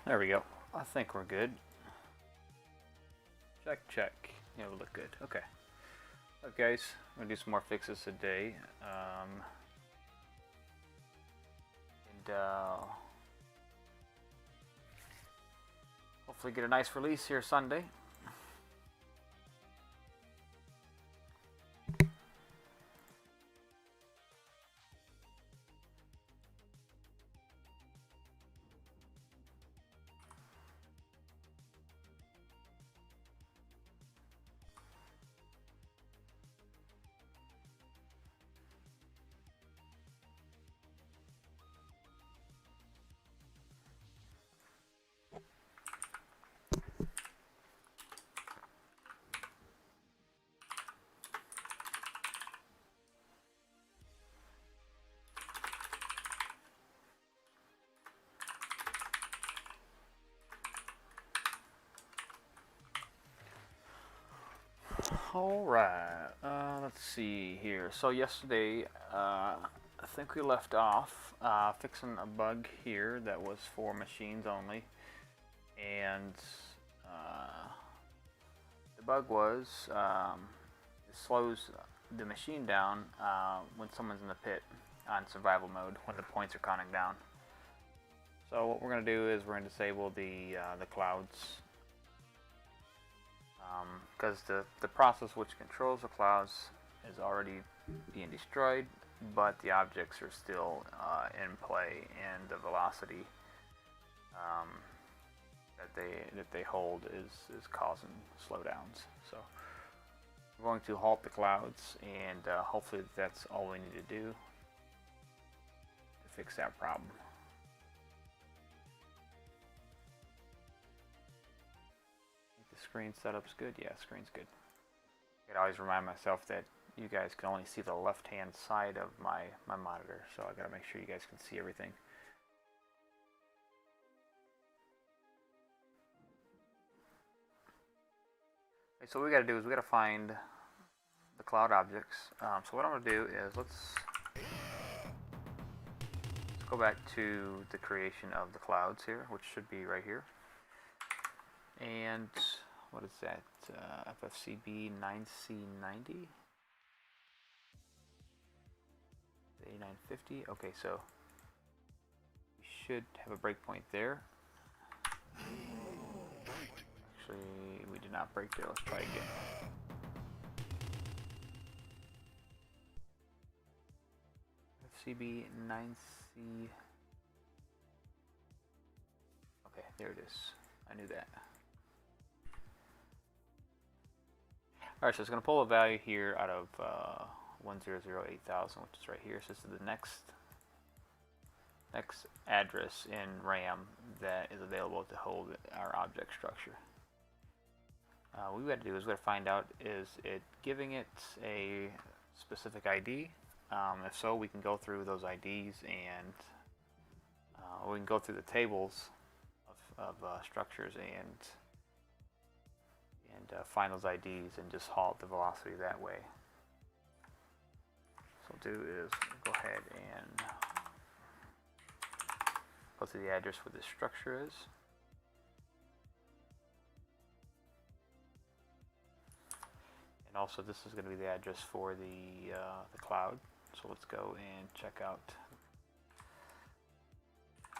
There we go. I think we're good. Check, check. Yeah, we look good. Okay. Okay, guys, I'm gonna do some more fixes today. Hopefully get a nice release here Sunday. Alright, let's see here. So yesterday, I think we left off fixing a bug here that was for machines only. And the bug was, it slows the machine down when someone's in the pit on survival mode, when the points are counting down. So what we're going to do is we're going to disable the clouds. Because the process which controls the clouds is already being destroyed, but the objects are still in play, and the velocity that they hold is causing slowdowns. So we're going to halt the clouds, and hopefully that's all we need to do to fix that problem. Screen setup's good. Yeah, screen's good. I always remind myself that you guys can only see the left-hand side of my monitor, so I gotta make sure you guys can see everything. Okay, so what we gotta do is we gotta find the cloud objects. So what I'm gonna do is let's go back to the creation of the clouds here, which should be right here. And what is that? FFCB 9C90? A950? Okay, so we should have a breakpoint there. Actually, we did not break there. Let's try again. FFCB 9C. Okay, there it is. I knew that. Alright, so it's going to pull a value here out of 1008,000, which is right here. So this is the next address in RAM that is available to hold our object structure. What we got to do is we got to find out, is it giving it a specific ID? If so, we can go through those IDs, and we can go through the tables of structures and find those IDs and just halt the velocity that way. So what we'll do is go ahead and go to the address where this structure is. And also this is going to be the address for the cloud. So let's go and check out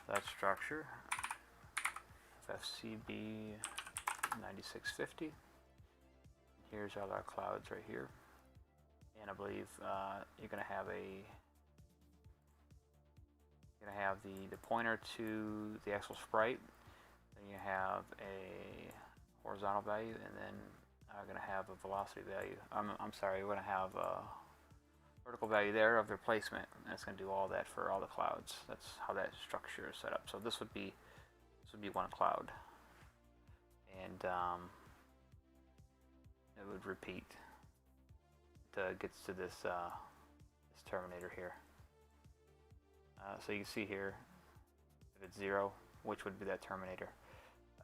that structure. FFCB 9650. Here's all our clouds right here, and I believe you're going to have the pointer to the actual sprite. Then you have a horizontal value, and then I'm going to have a velocity value. I'm sorry, we're going to have a vertical value there of their placement. And that's going to do all that for all the clouds. That's how that structure is set up. So this would be one cloud, and it would repeat. It gets to this this terminator here. So you can see here, if it's 0, which would be that terminator,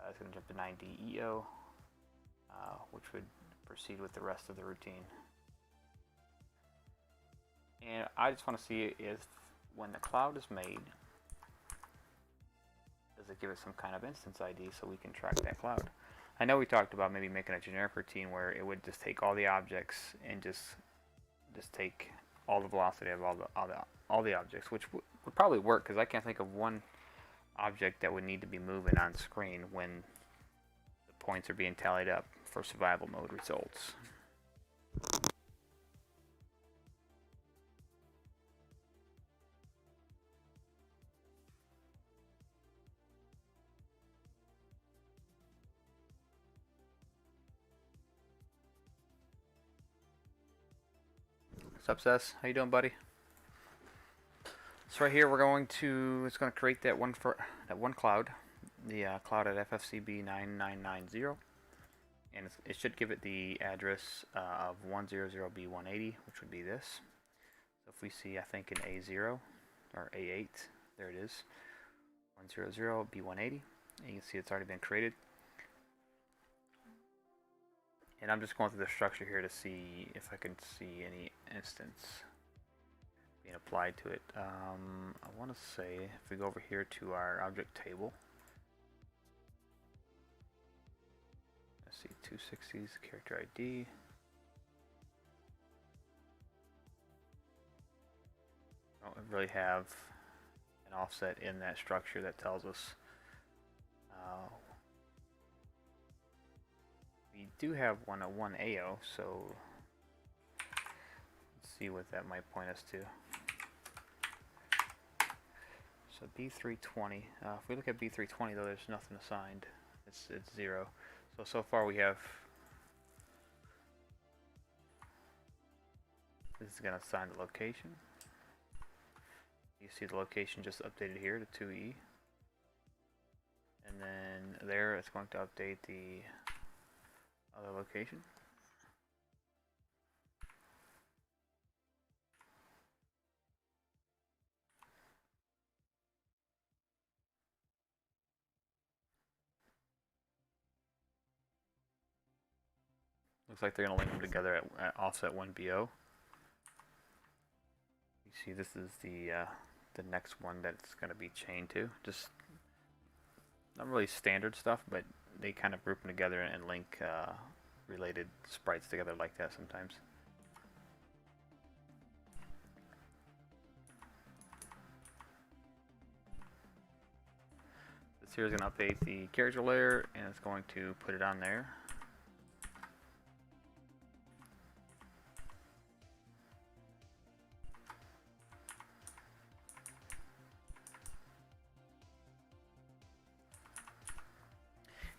it's going to jump to 9D which would proceed with the rest of the routine. And I just want to see if when the cloud is made, does does it give it some kind of instance ID so we can track that cloud? I know we talked about maybe making a generic routine where it would just take all the objects and just take all the velocity of all the objects, which would probably work because I can't think of one object that would need to be moving on screen when the points are being tallied up for survival mode results. What's up, Cess? How you doing, buddy? So right here, it's going to create that one cloud, the cloud at FFCB 9990, and it should give it the address of 100B180, which would be this. So if we see, I think, an A0 or A8, there it is, 100B180, and you can see it's already been created. And I'm just going through the structure here to see if I can see any instance being applied to it. I want to say, if we go over here to our object table, let's see, 260's character ID. I don't really have an offset in that structure that tells us. We do have one at 1 AO, so let's see what that might point us to. So B320, if we look at B320 though, there's nothing assigned. It's 0. So far we have, this is going to assign the location. You see the location just updated here to 2E. And then there it's going to update the other location. Looks like they're going to link them together at offset 1BO. You see this is the next one that's going to be chained to. Just not really standard stuff, but they kind of group them together and link related sprites together like that sometimes. This here is going to update the character layer, and it's going to put it on there.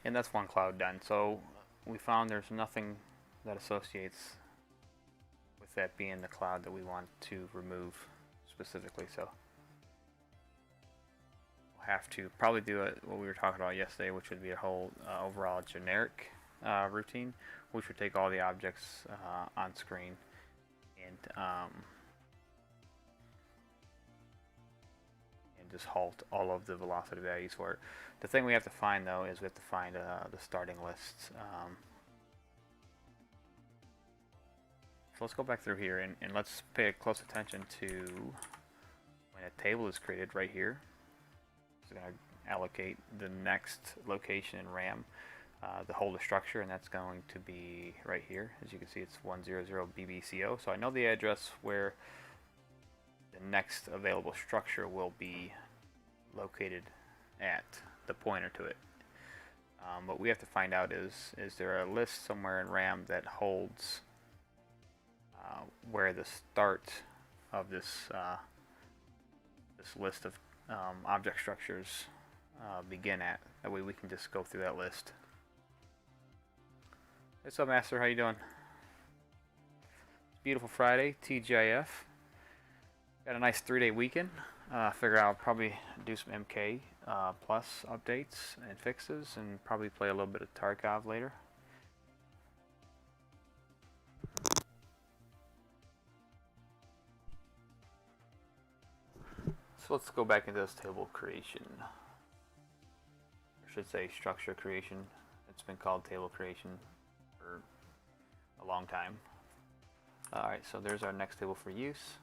And that's one cloud done. So we found there's nothing that associates with that being the cloud that we want to remove specifically. So we'll have to probably do what we were talking about yesterday, which would be a whole overall generic routine, which would take all the objects on screen and just halt all of the velocity values for it. The thing we have to find though is we have to find the starting lists. So let's go back through here and let's pay close attention to when a table is created right here. It's going to allocate the next location in RAM, the holder structure, and that's going to be right here. As you can see, it's 100BBCO. So I know the address where the next available structure will be located at, the pointer to it. What we have to find out is there a list somewhere in RAM that holds where the start of this this list of object structures begin at. That way we can just go through that list. What's up, Master? How you doing? Beautiful Friday, TGIF. Got a nice 3-day weekend. Figure I'll probably do some MK plus updates and fixes, and probably play a little bit of Tarkov later. So let's go back into this table creation. I should say structure creation. It's been called table creation for a long time. Alright, so there's our next table for use.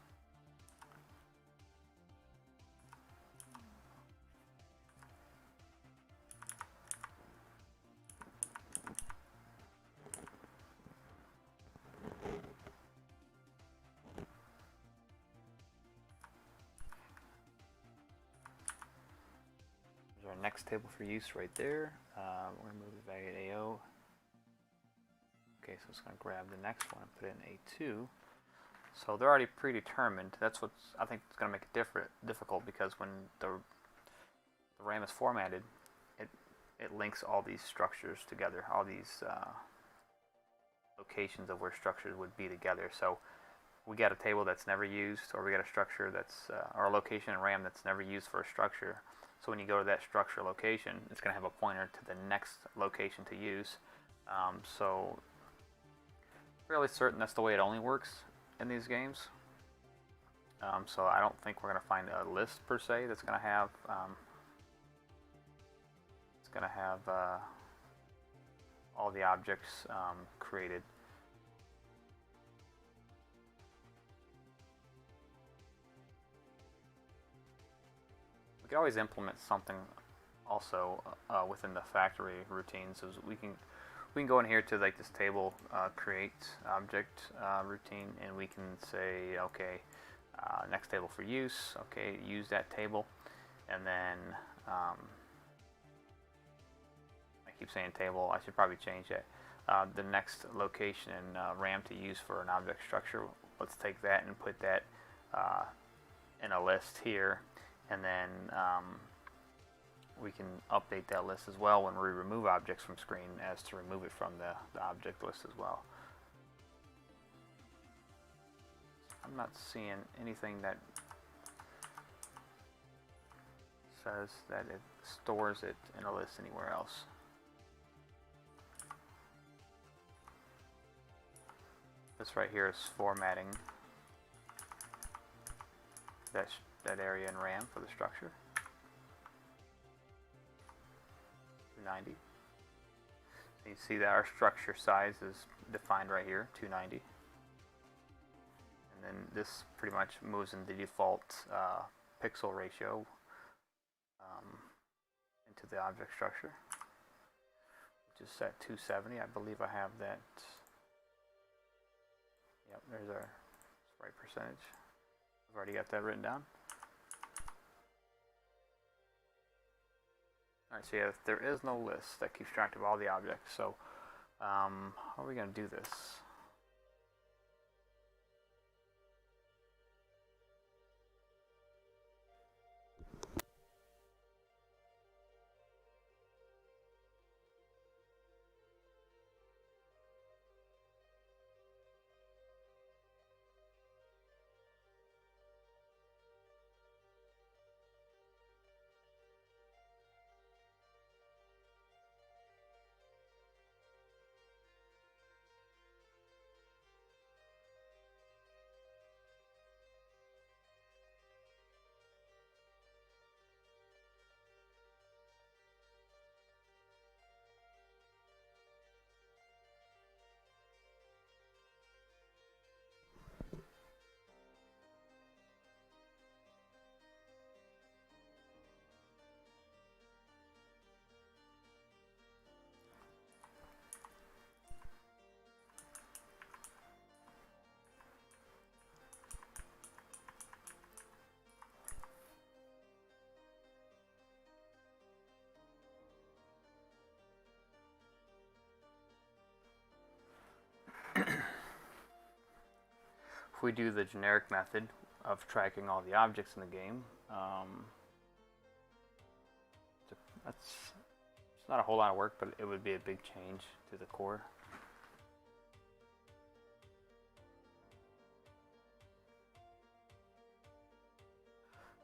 There's our next table for use right there. We're going to move the value at AO. Okay, so it's going to grab the next one and put it in A2. So they're already predetermined. That's what's, I think, it's going to make it difficult, because when the RAM is formatted, it links all these structures together, all these locations of where structures would be together. So we got a table that's never used, or we got a structure that's, or a location in RAM that's never used for a structure. So when you go to that structure location, it's going to have a pointer to the next location to use. So fairly certain that's the way it only works in these games. So I don't think we're going to find a list per se that's going to have all the objects created. We can always implement something also within the factory routines. So we can go in here to like this table create object routine, and we can say, okay, next table for use. Okay, use that table, and then I keep saying table. I should probably change that. The next location in RAM to use for an object structure. Let's take that and put that in a list here, and then we can update that list as well when we remove objects from screen, as to remove it from the object list as well. I'm not seeing anything that says that it stores it in a list anywhere else. This right here is formatting that area in RAM for the structure. 290. So you see that our structure size is defined right here, 290. And then this pretty much moves in the default pixel ratio into the object structure, which is set 270. I believe I have that. Yep, there's our sprite percentage. I've already got that written down. Alright, so yeah, there is no list that keeps track of all the objects. So how are we going to do this? If we do the generic method of tracking all the objects in the game, it's not a whole lot of work, but it would be a big change to the core.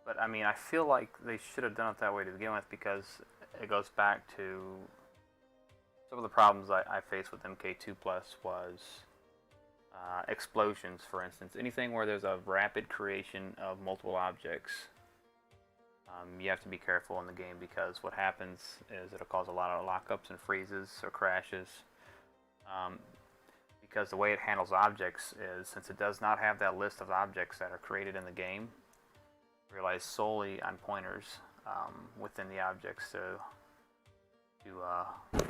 But I mean, I feel like they should have done it that way to begin with, because it goes back to some of the problems I faced with MK2 Plus was explosions, for instance. Anything where there's a rapid creation of multiple objects, you have to be careful in the game, because what happens is it'll cause a lot of lockups and freezes or crashes. Because the way it handles objects is, since it does not have that list of objects that are created in the game, it relies solely on pointers within the objects to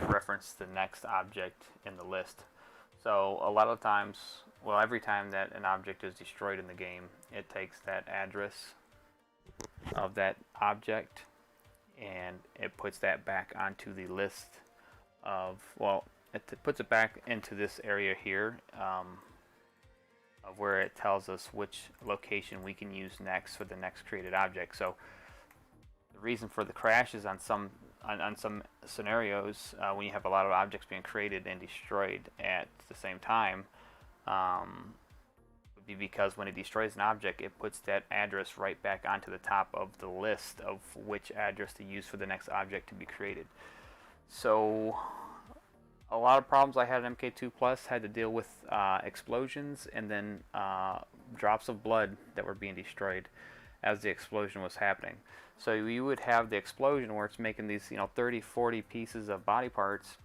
reference the next object in the list. So a lot of times, well, every time that an object is destroyed in the game, it takes that address of that object and it puts that back onto the list of, well, it puts it back into this area here of where it tells us which location we can use next for the next created object. So the reason for the crashes on some scenarios when you have a lot of objects being created and destroyed at the same time would be because when it destroys an object, it puts that address right back onto the top of the list of which address to use for the next object to be created. So a lot of problems I had in MK2 Plus had to deal with explosions and then drops of blood that were being destroyed as the explosion was happening. So you would have the explosion where it's making these 30, 40 pieces of body parts,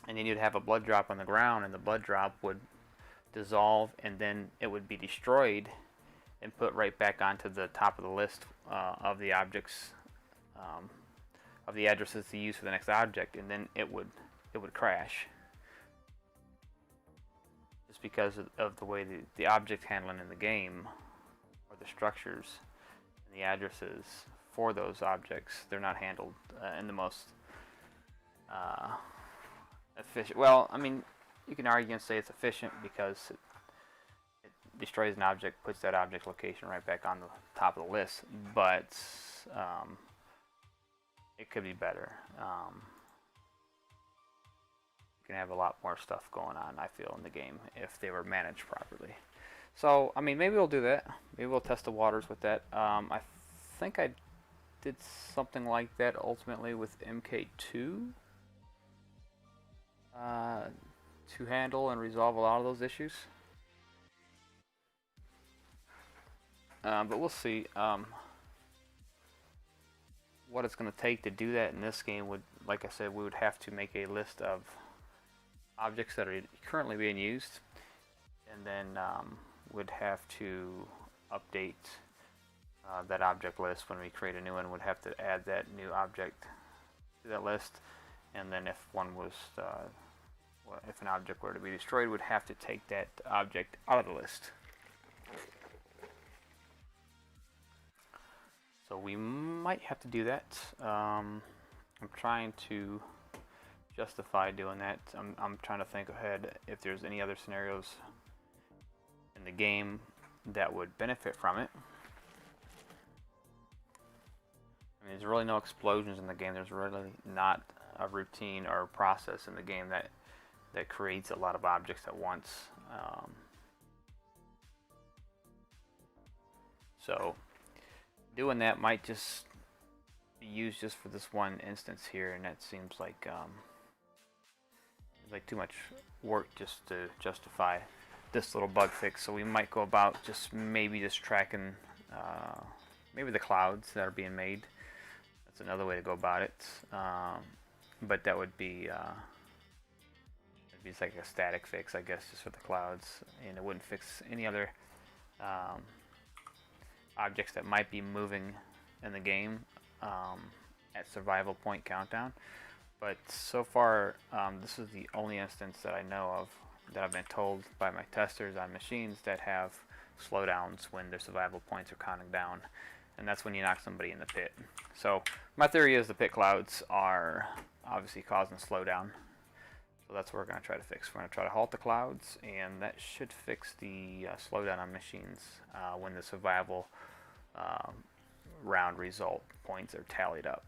and then you'd have a blood drop on the ground, and the blood drop would dissolve, and then it would be destroyed and put right back onto the top of the list of the objects, of the addresses to use for the next object, and then it would crash just because of the way the object handling in the game, or the structures and the addresses for those objects, they're not handled in the most efficient. Well, I mean, you can argue and say it's efficient because it destroys an object, puts that object location right back on the top of the list, but it could be better. You can have a lot more stuff going on, I feel, in the game if they were managed properly. So, I mean, maybe we'll do that. Maybe we'll test the waters with that. I think I did something like that ultimately with MK2 to handle and resolve a lot of those issues. But we'll see. What it's going to take to do that in this game would, like I said, we would have to make a list of objects that are currently being used, and then would have to update that object list when we create a new one. Would have to add that new object to that list, and then if one was if an object were to be destroyed, would have to take that object out of the list. So we might have to do that. I'm trying to justify doing that. I'm trying to think ahead if there's any other scenarios in the game that would benefit from it. I mean, there's really no explosions in the game. There's really not a routine or a process in the game that creates a lot of objects at once. So doing that might just be used just for this one instance here, and that seems like too much work just to justify this little bug fix. So we might go about maybe just tracking maybe the clouds that are being made. That's another way to go about it. But that would be it'd be like a static fix, I guess, just for the clouds, and it wouldn't fix any other objects that might be moving in the game at survival point countdown. But so far, this is the only instance that I know of that I've been told by my testers on machines that have slowdowns when their survival points are counting down, and that's when you knock somebody in the pit. So my theory is the pit clouds are obviously causing slowdown. So that's what we're going to try to fix. We're going to try to halt the clouds, and that should fix the slowdown on machines when the survival round result points are tallied up.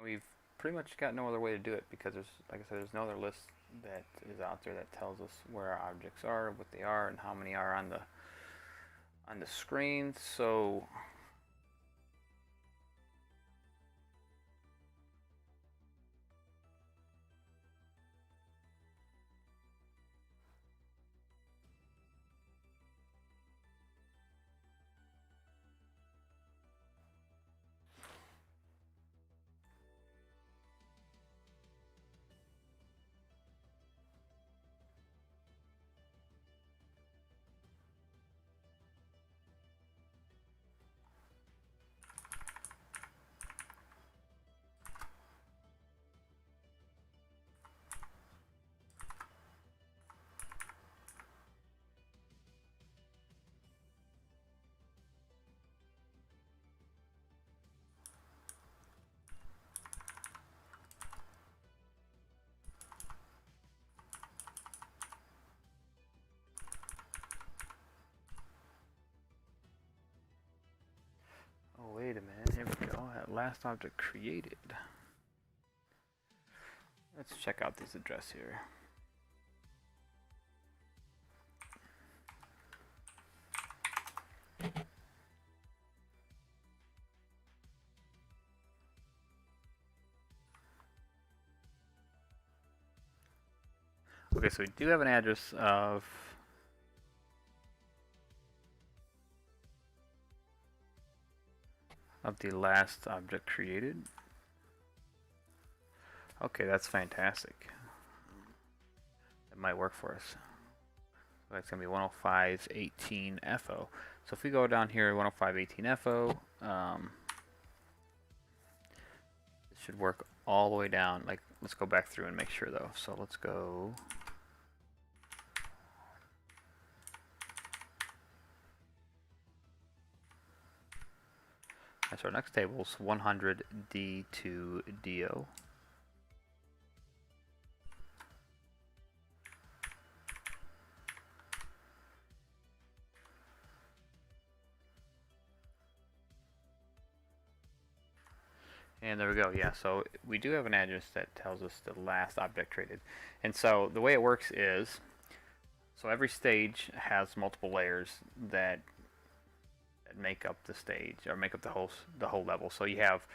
We've pretty much got no other way to do it because there's, like I said, there's no other list that is out there that tells us where our objects are, what they are, and how many are on the screen. So last object created. Let's check out this address here. Okay, so we do have an address of the last object created. Okay, that's fantastic. That might work for us. So that's gonna be 105.18.FO. So if we go down here, 105.18.FO, it should work all the way down. Like, let's go back through and make sure though. So let's go. So our next table is 100D2DO. And there we go. Yeah, so we do have an address that tells us the last object created. And so the way it works is, so every stage has multiple layers that make up the stage, or make up the whole level. So you have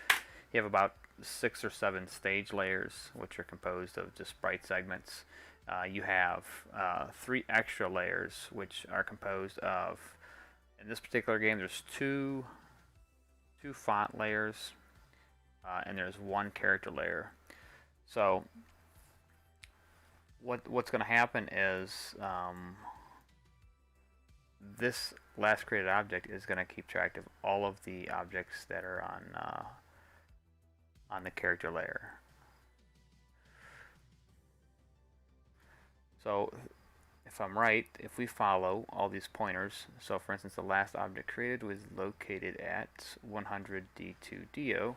about 6 or 7 stage layers, which are composed of just sprite segments. You have 3 extra layers, which are composed of, in this particular game, there's two font layers, and there's 1 character layer. So what's going to happen is this last created object is going to keep track of all of the objects that are on the character layer. So if I'm right, if we follow all these pointers, so for instance the last object created was located at 100D2DO.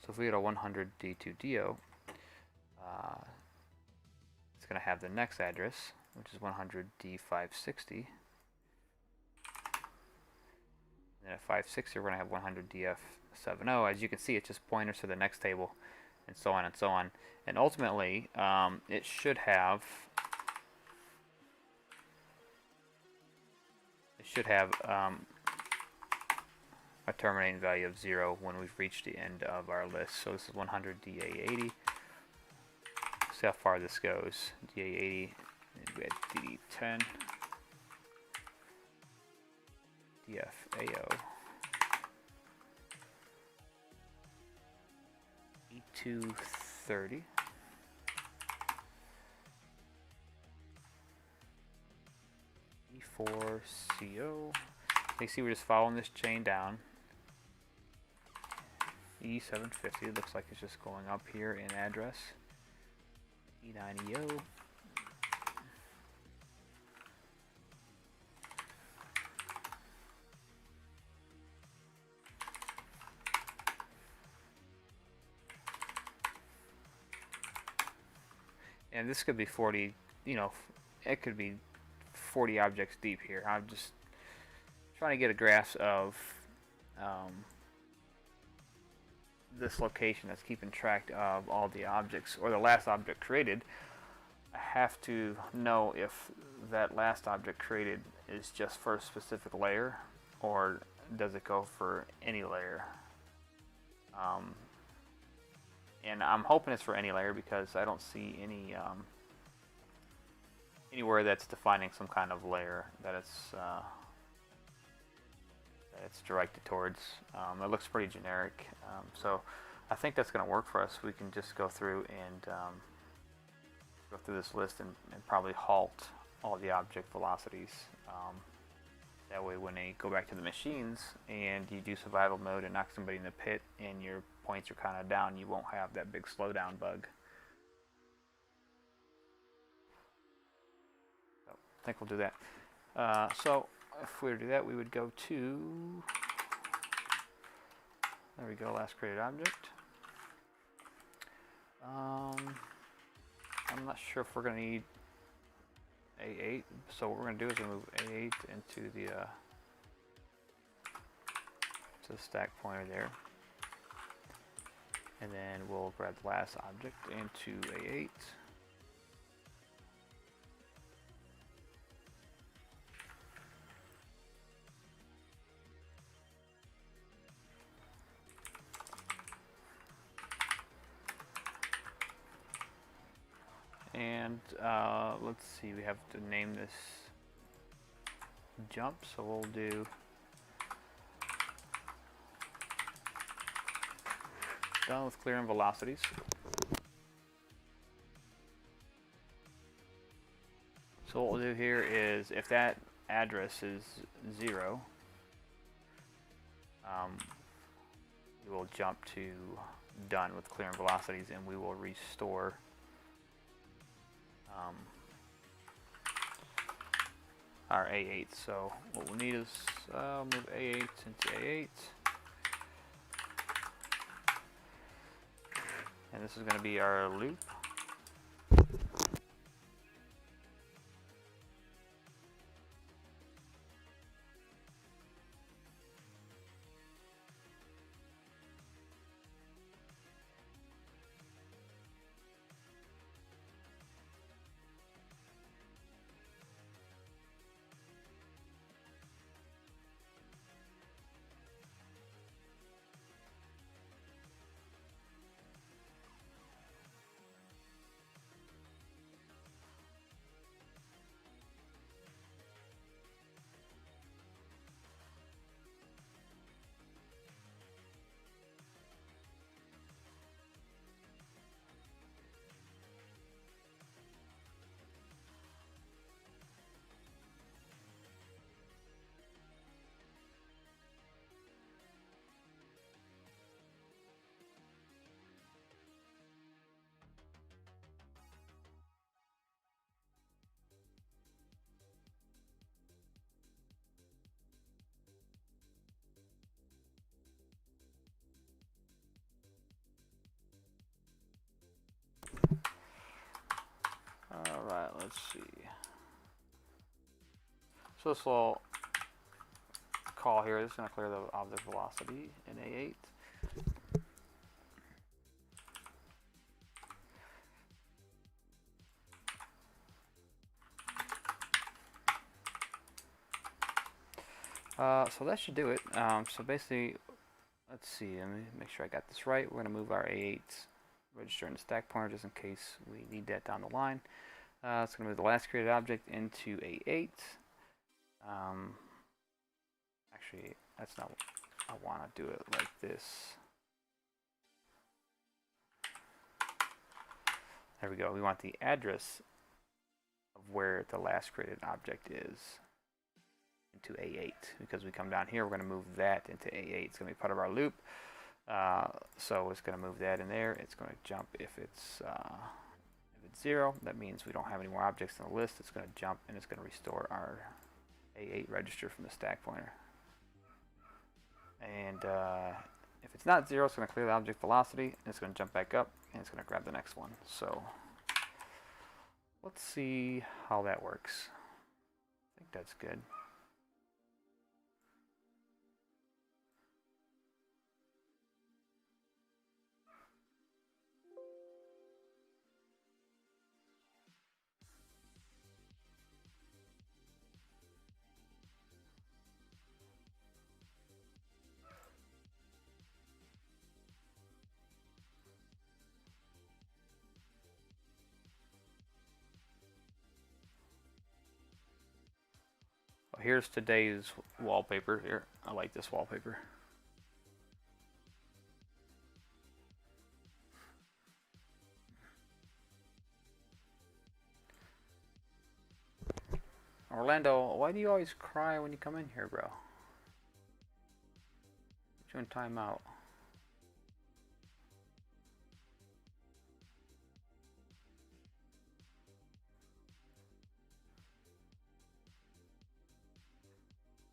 So if we go to 100D2DO, it's going to have the next address, which is 100D560. And at 560, we're going to have 100DF70. As you can see, it just pointers to the next table, and so on and so on. And ultimately, it should have a terminating value of 0 when we've reached the end of our list. So this is 100DA80. See how far this goes. DA80, and we had D10, DFAO, E230, E4CO. You see we're just following this chain down. E750, it looks like it's just going up here in address. E9EO. And this could be 40, you know, it could be 40 objects deep here. I'm just trying to get a grasp of this location that's keeping track of all the objects, or the last object created. I have to know if that last object created is just for a specific layer, or does it go for any layer. And I'm hoping it's for any layer, because I don't see any anywhere that's defining some kind of layer that it's directed towards. It looks pretty generic, so I think that's going to work for us. We can just go through and go through this list and probably halt all the object velocities. That way when they go back to the machines and you do survival mode and knock somebody in the pit and your points are kind of down, you won't have that big slowdown bug. So I think we'll do that. So if we were to do that, we would go to, there we go, last created object. I'm not sure if we're going to need A8, so what we're going to do is remove A8 into the to the stack pointer there. And then we'll grab the last object into A8. And let's see, we have to name this jump, so we'll do done with clearing velocities. So what we'll do here is if that address is 0, we will jump to done with clearing velocities, and we will restore our A8. So what we'll need is move A8 into A8. And this is going to be our loop. Alright, let's see. So this little call here is going to clear the object velocity in A8. So that should do it. So basically, let's see, let me make sure I got this right. We're going to move our A8 register in the stack pointer just in case we need that down the line. It's going to move the last created object into A8. Actually, that's not, I want to do it like this. There we go. We want the address of where the last created object is into A8, because we come down here, we're going to move that into A8. It's going to be part of our loop. So it's going to move that in there. It's going to jump if it's 0. That means we don't have any more objects in the list. It's going to jump and it's going to restore our A8 register from the stack pointer. And if it's not 0, it's going to clear the object velocity, and it's going to jump back up, and it's going to grab the next one. So let's see how that works. I think that's good. Here's today's wallpaper here. I like this wallpaper. Orlando, why do you always cry when you come in here, bro? You're in timeout.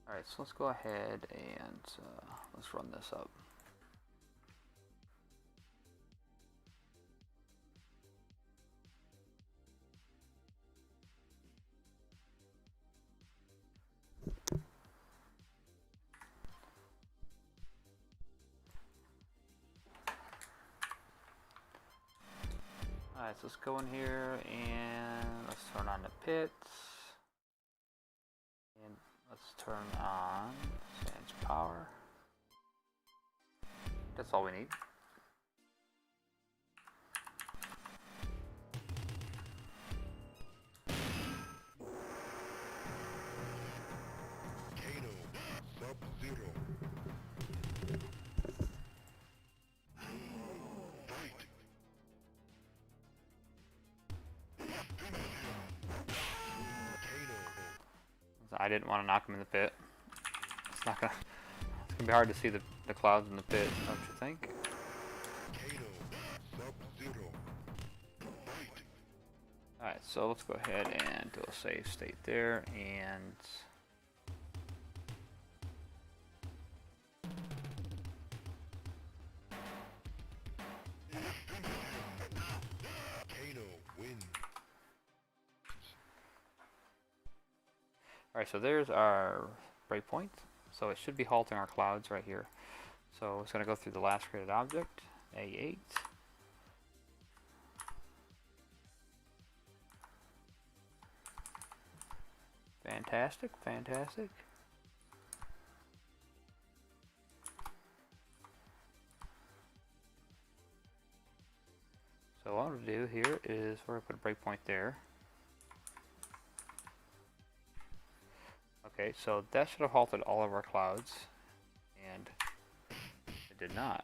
Alright, so let's go ahead and let's run this up. Alright, so let's go in here and let's turn on the pits. And let's turn on Sans power. That's all we need. I didn't want to knock him in the pit. It's not gonna. It's gonna be hard to see the clouds in the pit, don't you think? All right, so let's go ahead and do a save state there, and alright, so there's our breakpoint. So it should be halting our clouds right here. So it's going to go through the last created object, A8. Fantastic, fantastic. So what I'm going to do here is we're going to put a breakpoint there. Okay, so that should have halted all of our clouds, and it did not.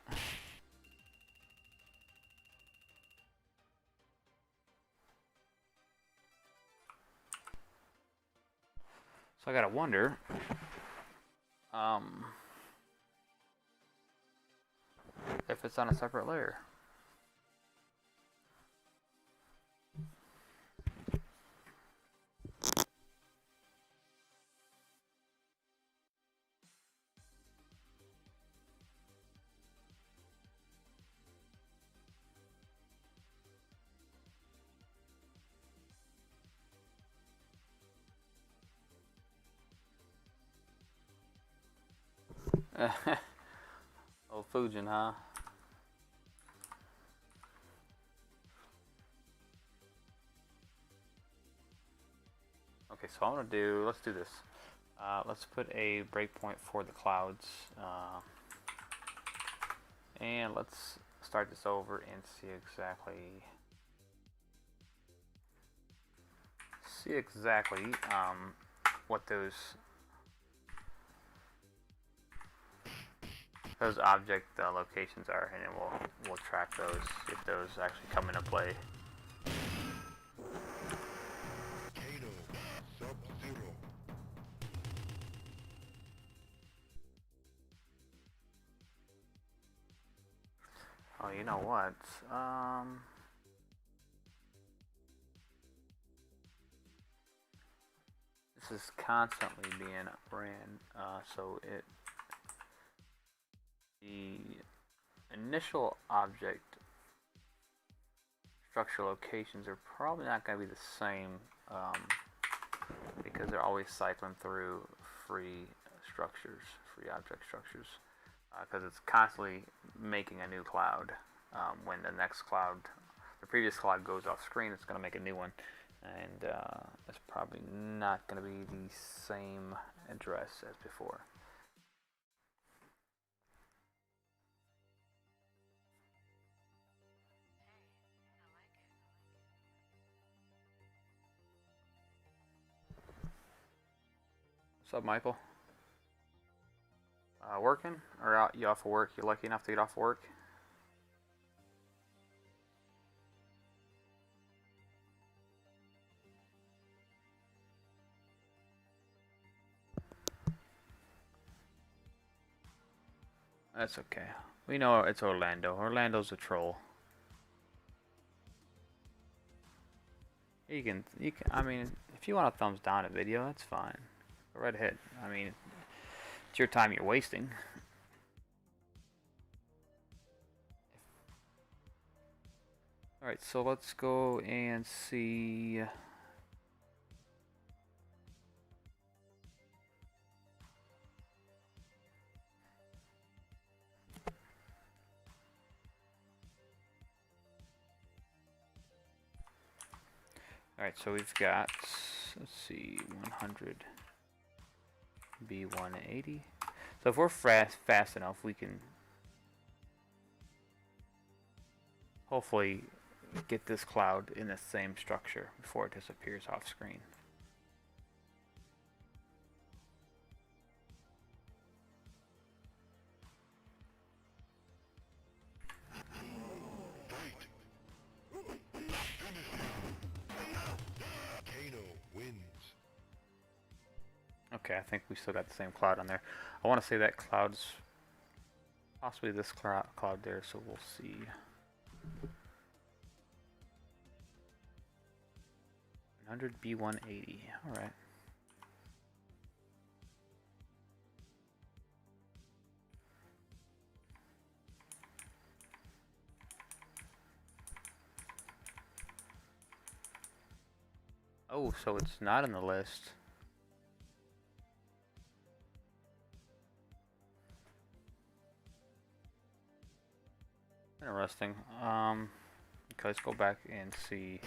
So I gotta wonder, if it's on a separate layer. Old Fujin, huh? Okay, so I'm gonna do, let's do this. Let's put a breakpoint for the clouds. And let's start this over and see exactly what those object locations are, and then we'll track those if those actually come into play. Oh, you know what? This is constantly being ran, so the initial object structure locations are probably not going to be the same, because they're always cycling through free object structures, because it's constantly making a new cloud. When the next cloud, the previous cloud goes off screen, it's going to make a new one, and it's probably not going to be the same address as before. What's up, Michael? Working? Or you off of work? You're lucky enough to get off work? That's okay. We know it's Orlando. Orlando's a troll. You can. I mean, if you want a thumbs down a video, that's fine. Go right ahead. I mean, it's your time you're wasting. All right, so let's go and see. Alright, so we've got, let's see, 100 B180. So if we're fast enough, we can hopefully get this cloud in the same structure before it disappears off screen. Okay, I think we still got the same cloud on there. I want to say that cloud's possibly this cloud there, so we'll see. $100B180. All right. Oh, so it's not in the list. Interesting. Okay, let's go back and see.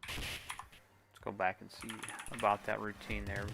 Let's go back and see about that routine there.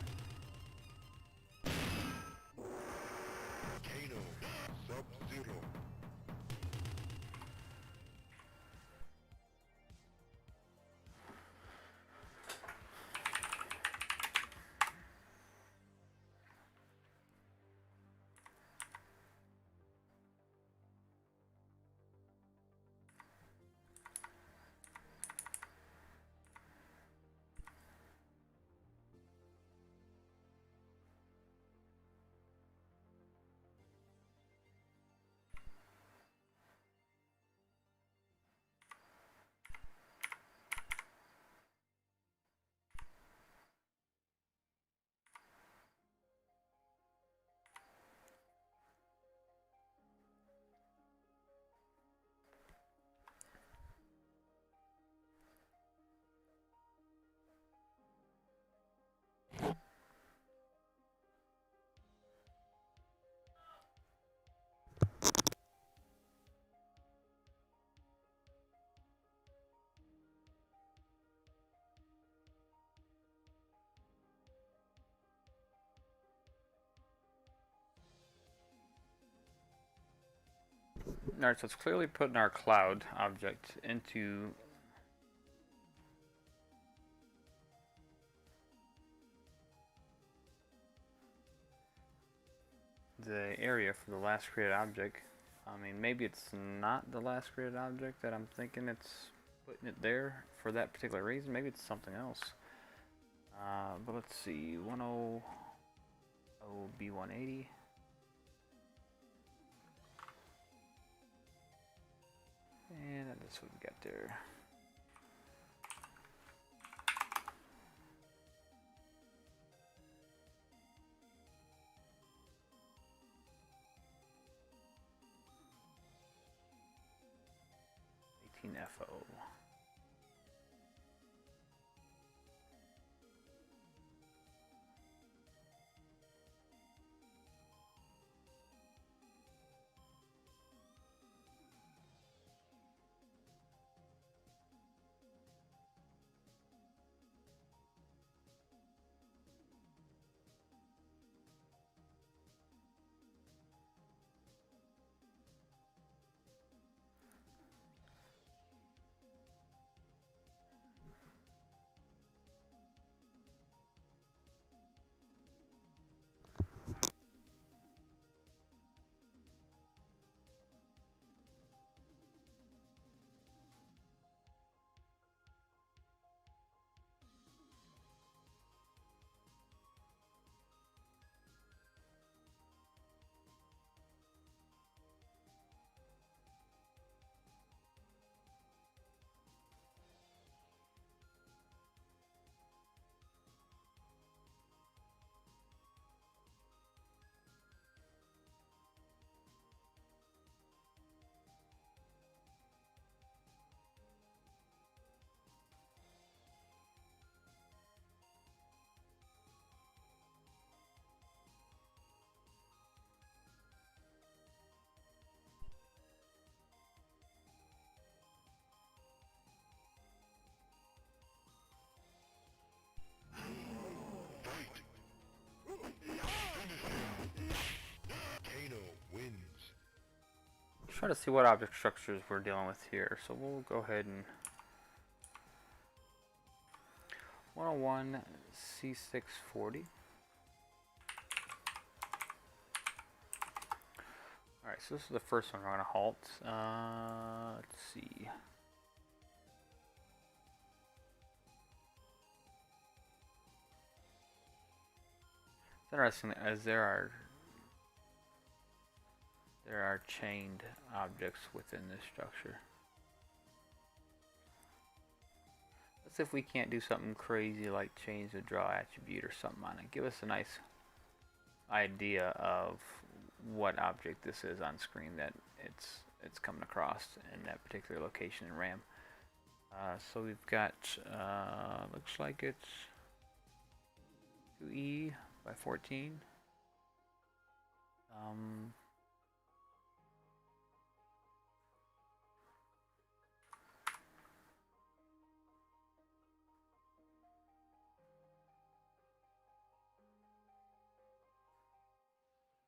Alright, so it's clearly putting our cloud object into the area for the last created object. I mean, maybe it's not the last created object that I'm thinking it's putting it there for that particular reason. Maybe it's something else. But let's see, 100 B180. And that's what we got there. FO. try to see what object structures we're dealing with here. So we'll go ahead and 101 C640. Alright, so this is the first one we're going to halt. Let's see. It's interesting as there are chained objects within this structure. Let's see if we can't do something crazy like change the draw attribute or something on it. Give us a nice idea of what object this is on screen that it's coming across in that particular location in RAM. So we've got looks like it's 2E by 14.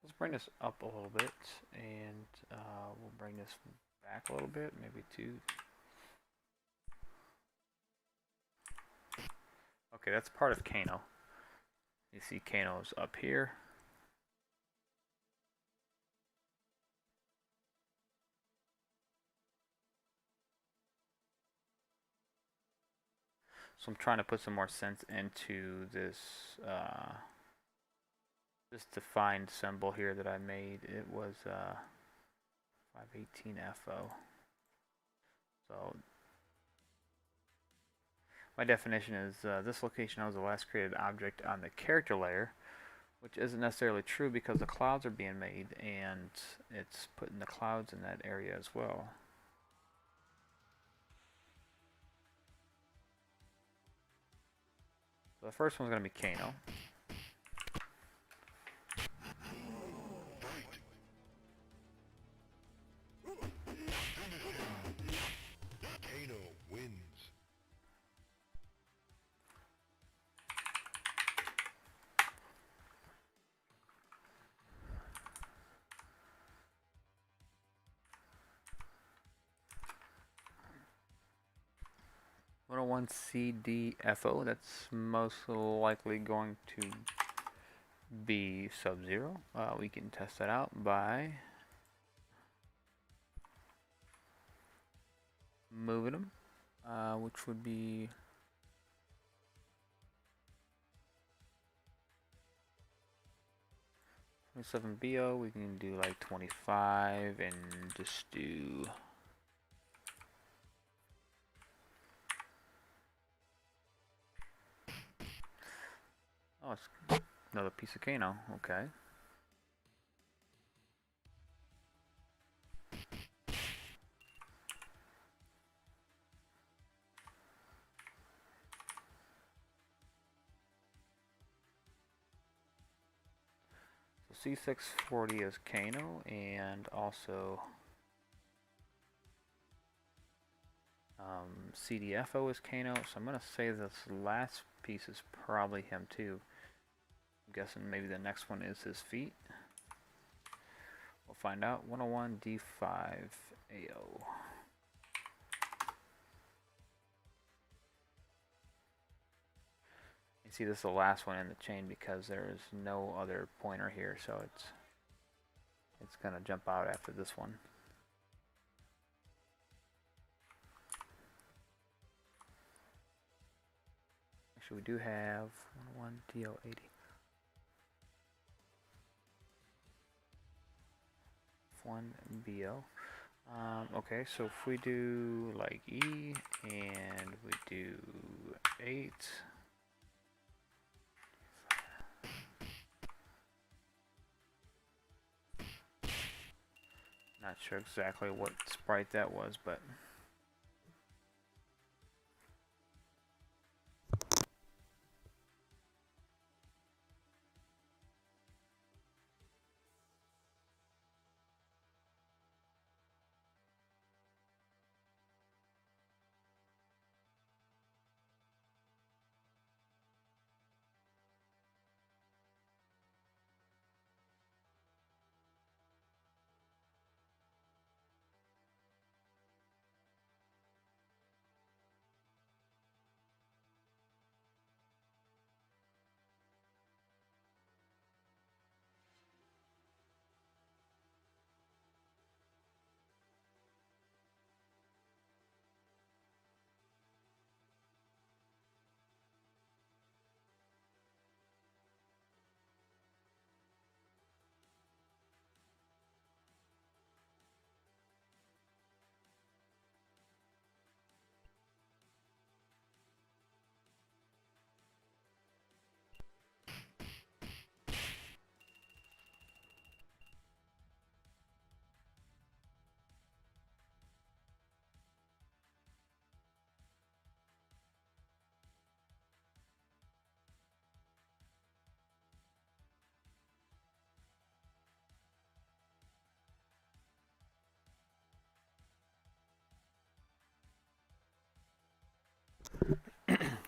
Let's bring this up a little bit, and we'll bring this back a little bit, maybe 2. Okay, that's part of Kano. You see Kano's up here. So I'm trying to put some more sense into this this defined symbol here that I made. It was 518FO. So my definition is this location was the last created object on the character layer, which isn't necessarily true because the clouds are being made and it's putting the clouds in that area as well. So the first one's going to be Kano. CDFO, that's most likely going to be Sub-Zero. We can test that out by moving them, which would be BO. We can do like 25 and just do it's another piece of Kano, okay. So C640 is Kano, and also CDFO is Kano, so I'm going to say this last piece is probably him too. I'm guessing maybe the next one is his feet. We'll find out. 101 D5AO. You see this is the last one in the chain because there is no other pointer here, so it's going to jump out after this one. Actually, we do have 101 DO80. One BO. Okay, so if we do like E and we do 8, not sure exactly what sprite that was, but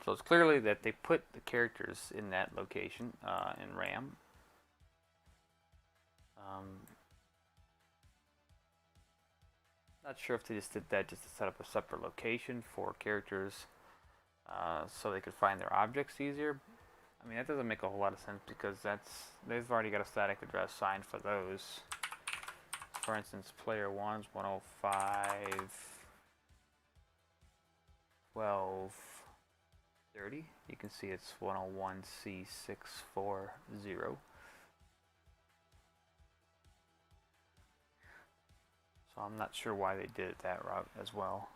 So it's clearly that they put the characters in that location in RAM. Not sure if they just did that just to set up a separate location for characters so they could find their objects easier. I mean, that doesn't make a whole lot of sense because they've already got a static address signed for those. For instance, player 1's 105.12.30. You can see it's 101C640. So I'm not sure why they did it that route as well.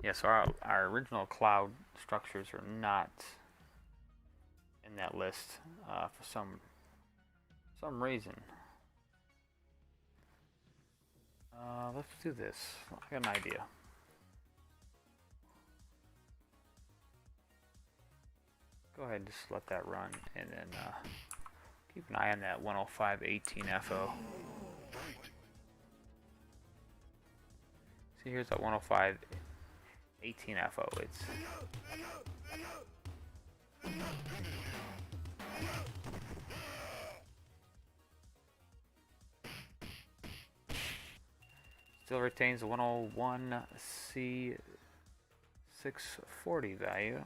Yeah, so our original cloud structures are not in that list for some reason. Let's do this. I got an idea. Go ahead and just let that run, and then keep an eye on that 105.18 FO. See, here's that 105.18 FO. It's still retains the 101C640 value.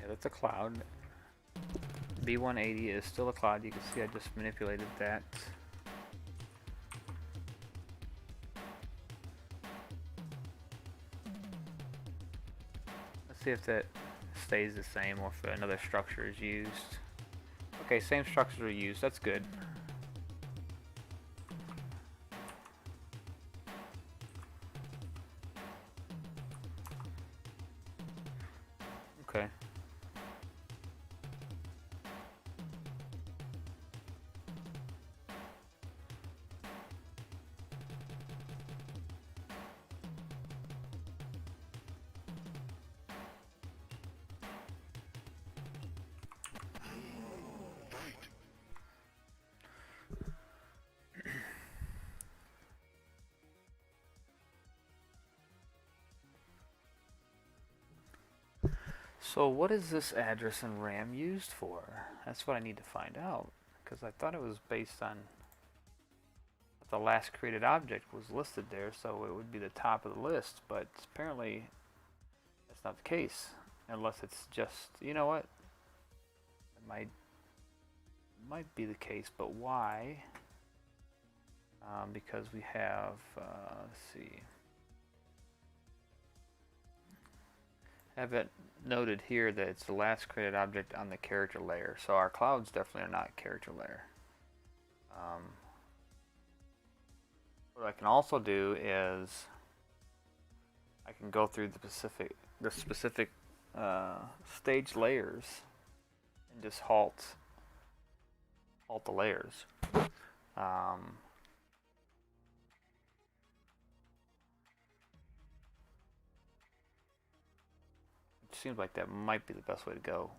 That's a cloud. B180 is still a cloud. You can see I just manipulated that. Let's see if that stays the same or if another structure is used. Okay, same structures are used. That's good. Okay. So what is this address in RAM used for? That's what I need to find out, because I thought it was based on the last created object was listed there, so it would be the top of the list, but apparently that's not the case, unless it's just, you know what, it might be the case, but why? Because we have, let's see, I have it noted here that it's the last created object on the character layer, so our clouds definitely are not character layer. What I can also do is I can go through the specific stage layers and just halt the layers. It seems like that might be the best way to go.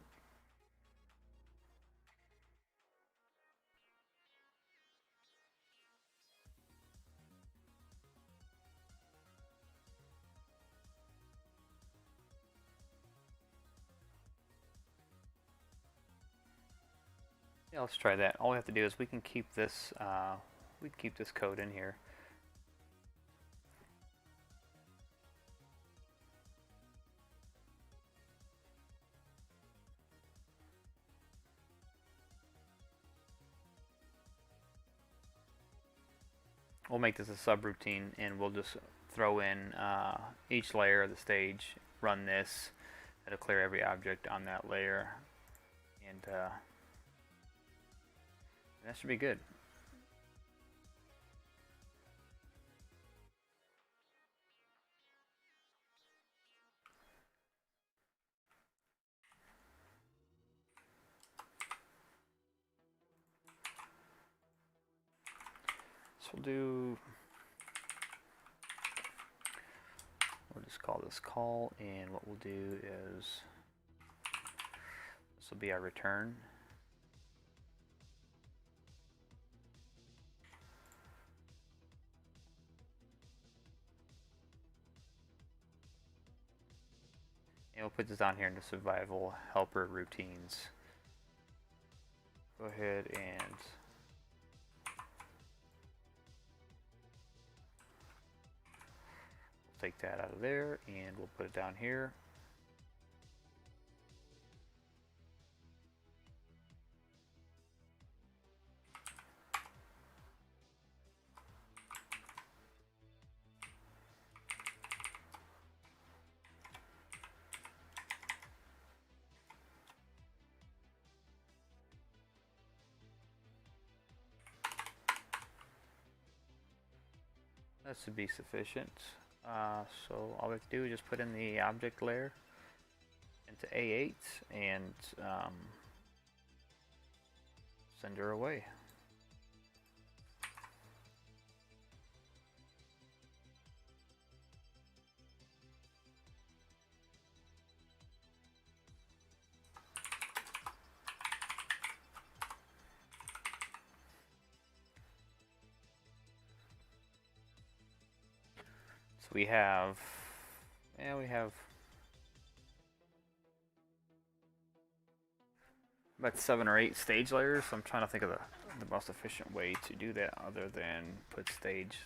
Yeah, let's try that. All we have to do is we can keep this code in here. We'll make this a subroutine, and we'll just throw in each layer of the stage, run this, it'll clear every object on that layer, and that should be good. we'll just call this call, and what we'll do is this will be our return. And we'll put this down here into survival helper routines. Go ahead and take that out of there, and we'll put it down here. That should be sufficient. So all we have to do is just put in the object layer into A8 and send her away. So we have about 7 or 8 stage layers. So I'm trying to think of the most efficient way to do that other than put stage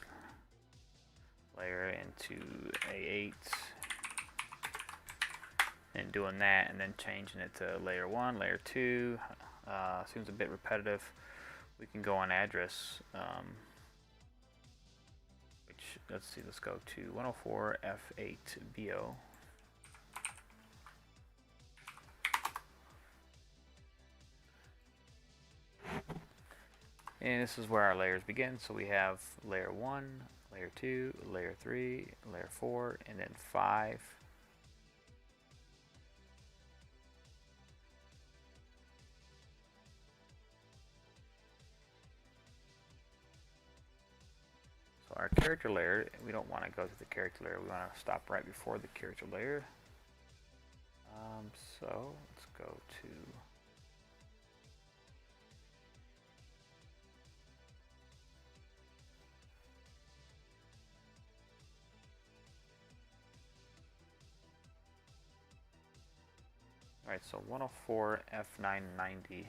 layer into A8 and doing that and then changing it to layer 1, layer 2. Seems a bit repetitive. We can go on address, which, let's see, let's go to 104 F8BO. And this is where our layers begin. So we have layer 1, layer 2, layer 3, layer 4, and then 5. So our character layer, we don't want to go to the character layer. We want to stop right before the character layer. So let's go to Alright, so 104 F990. And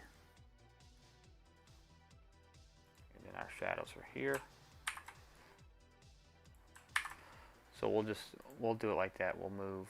then our shadows are here. So we'll do it like that. We'll move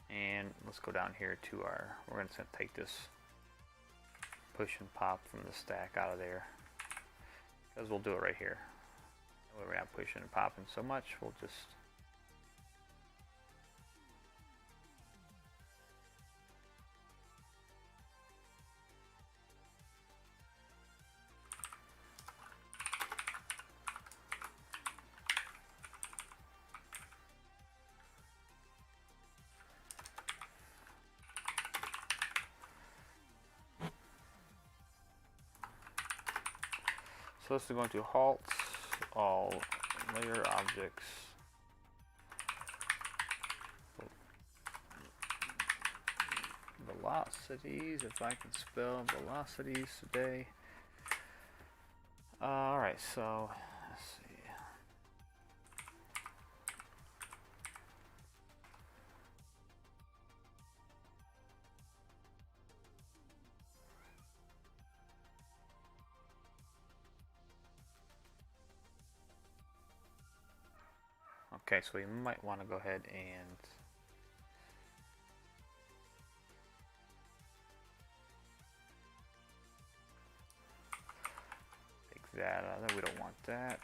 and let's go down here to our, we're going to take this push and pop from the stack out of there, because we'll do it right here. We're not pushing and popping so much, we'll just so this is going to halt all layer objects. Velocities, if I can spell velocities today. Alright, so let's see. Okay, so we might want to go ahead and take that out of there. We don't want that.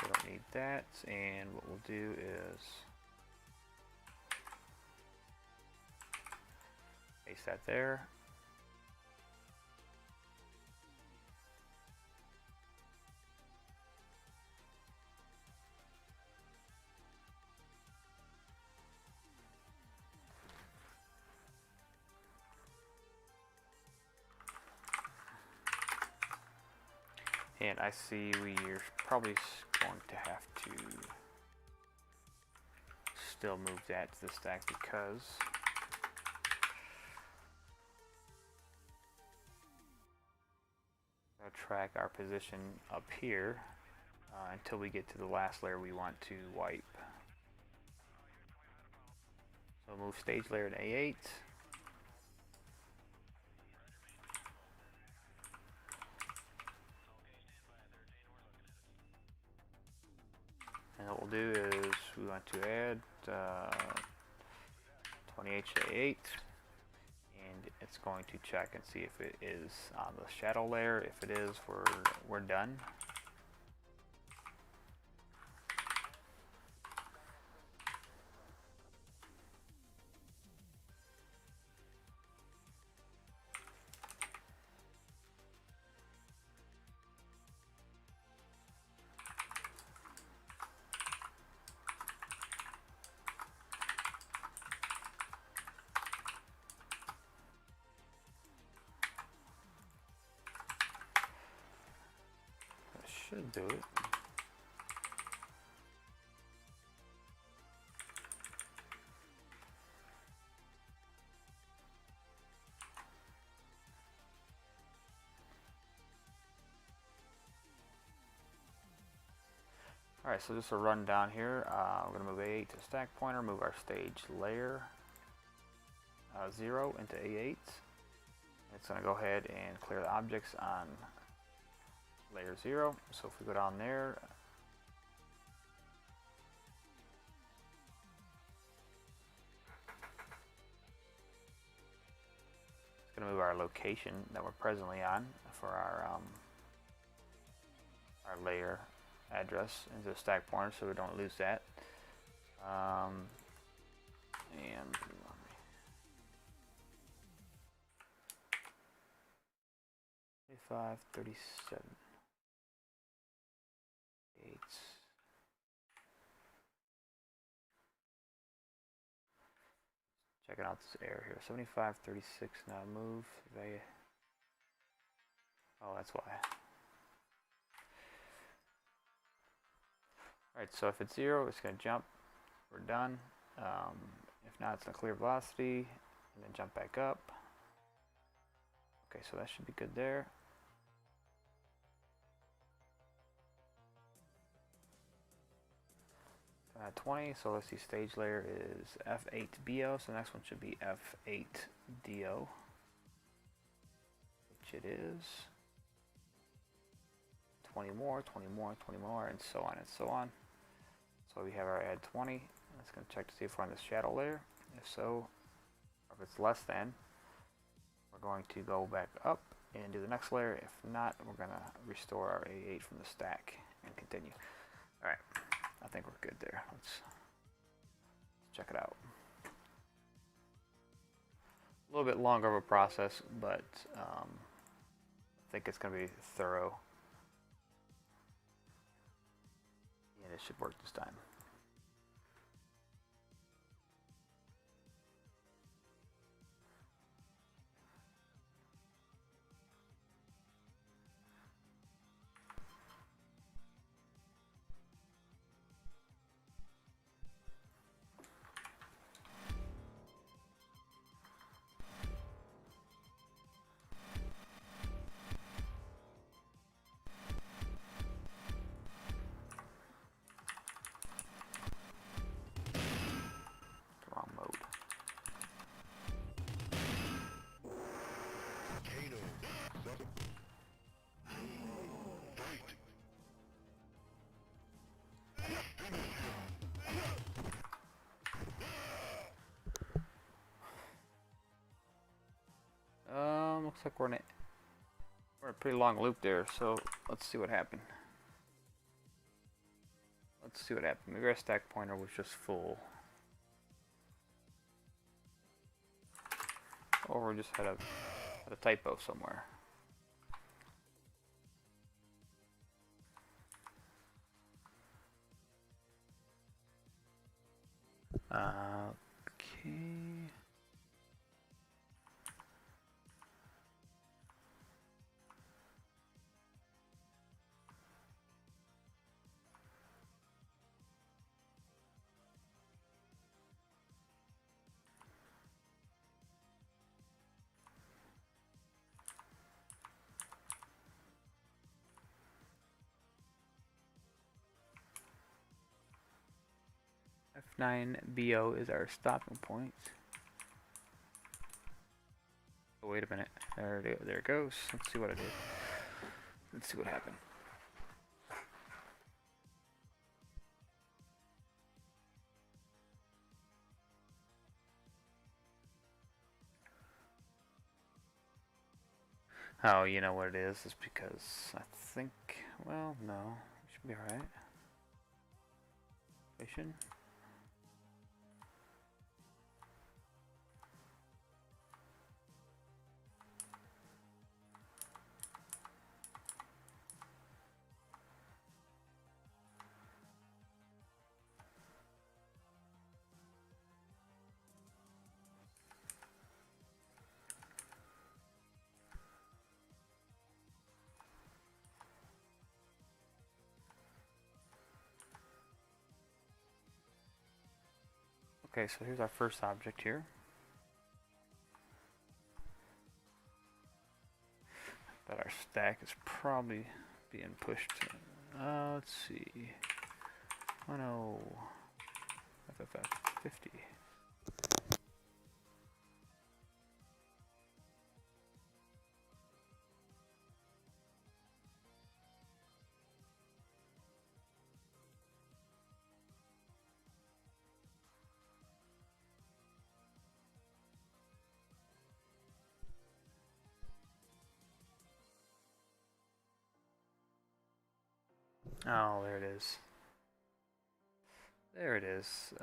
We don't need that, and what we'll do is paste that there. And I see we're probably going to have to still move that to the stack because I'll track our position up here until we get to the last layer we want to wipe. So move stage layer to A8. And what we'll do is we want to add 20H to A8, and it's going to check and see if it is on the shadow layer. If it is, we're done. Should do it. Alright, so just a rundown here. We're going to move A8 to stack pointer, move our stage layer 0 into A8. It's going to go ahead and clear the objects on layer 0. So if we go down there, it's going to move our location that we're presently on for our layer address into the stack pointer so we don't lose that. And 3537. Checking out this error here. 7536 now move. Oh, that's why. Alright, so if it's 0, it's going to jump. We're done. If not, it's going to clear velocity and then jump back up. Okay, so that should be good there. 20, so let's see, stage layer is F8BO, so the next one should be F8DO, which it is. 20 more, 20 more, 20 more, and so on and so on. So we have our add 20. That's going to check to see if we're on the shadow layer. If so, or if it's less than, we're going to go back up and do the next layer. If not, we're going to restore our A8 from the stack and continue. Alright. I think we're good there. Let's check it out. A little bit longer of a process, but I think it's going to be thorough. And it should work this time. Looks like we're in a pretty long loop there, so let's see what happened. Let's see what happened. Maybe our stack pointer was just full. Or we just had a typo somewhere. Okay. F9BO is our stopping point. Oh, wait a minute. There it goes. Let's see what I did. Let's see what happened. Oh, you know what it is? It's because I think, well, no. We should be alright. Station. Okay, so here's our first object here. But our stack is probably being pushed. Let's see. 10 FFF50. Oh, there it is. There it is.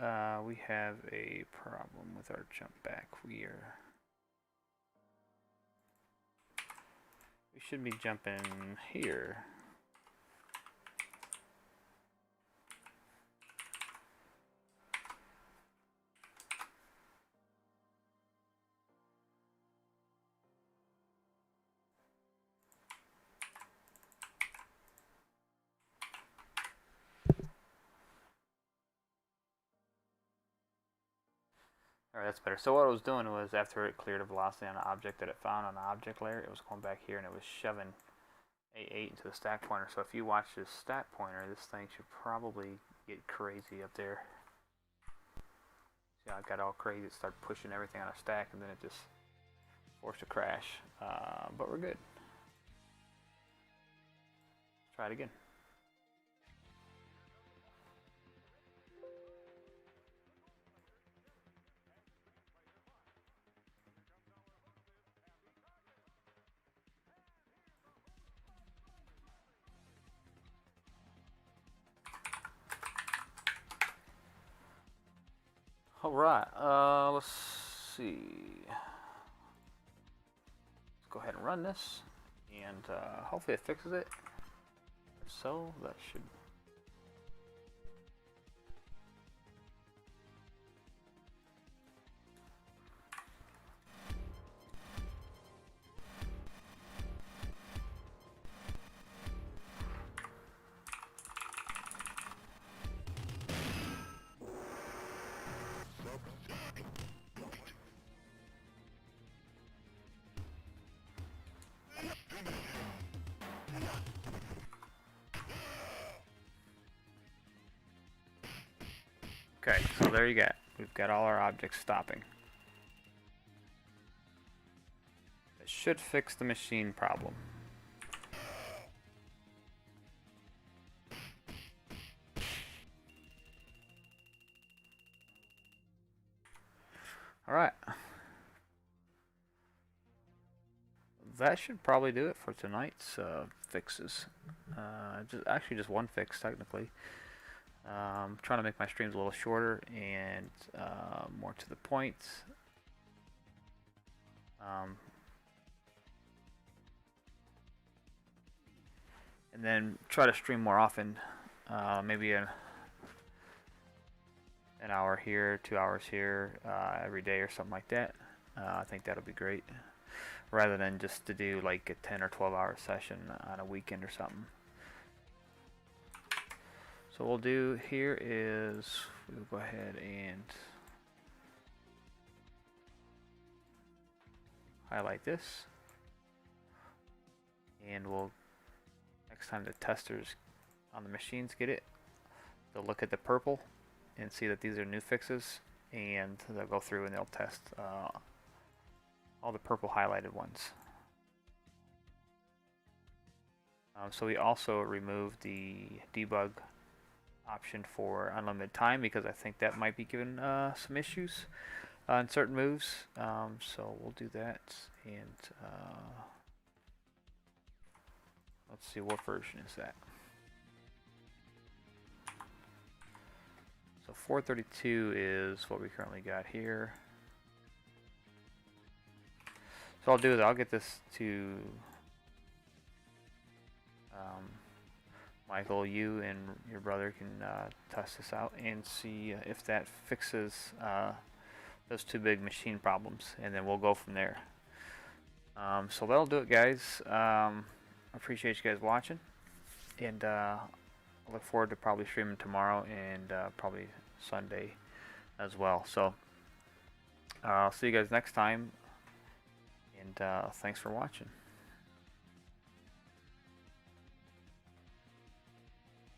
We have a problem with our jump back. We should be jumping here. Alright, that's better. So what I was doing was, after it cleared a velocity on an object that it found on the object layer, it was going back here and it was shoving A8 into the stack pointer. So if you watch this stack pointer, this thing should probably get crazy up there. See how it got all crazy, it started pushing everything on a stack and then it just forced a crash. But we're good. Try it again. Alright, let's see. Let's go ahead and run this, and hopefully it fixes it. If so, that should... Okay, so there you go. We've got all our objects stopping. It should fix the machine problem. Alright. That should probably do it for tonight's fixes. Actually just one fix, technically. Trying to make my streams a little shorter and more to the point. And then try to stream more often, maybe an hour here, 2 hours here, every day or something like that. I think that'll be great, rather than just to do like a 10 or 12 hour session on a weekend or something. So what we'll do here is we'll go ahead and highlight this, and we'll, next time the testers on the machines get it, they'll look at the purple and see that these are new fixes, and they'll go through and they'll test all the purple highlighted ones. So we also removed the debug option for unlimited time, because I think that might be giving some issues on certain moves. So we'll do that, and let's see, what version is that? So 432 is what we currently got here. So I'll do is I'll get this to Michael. You and your brother can test this out and see if that fixes those two big machine problems, and then we'll go from there. So that'll do it, guys. I appreciate you guys watching, and I look forward to probably streaming tomorrow and probably Sunday as well. So I'll see you guys next time, and thanks for watching.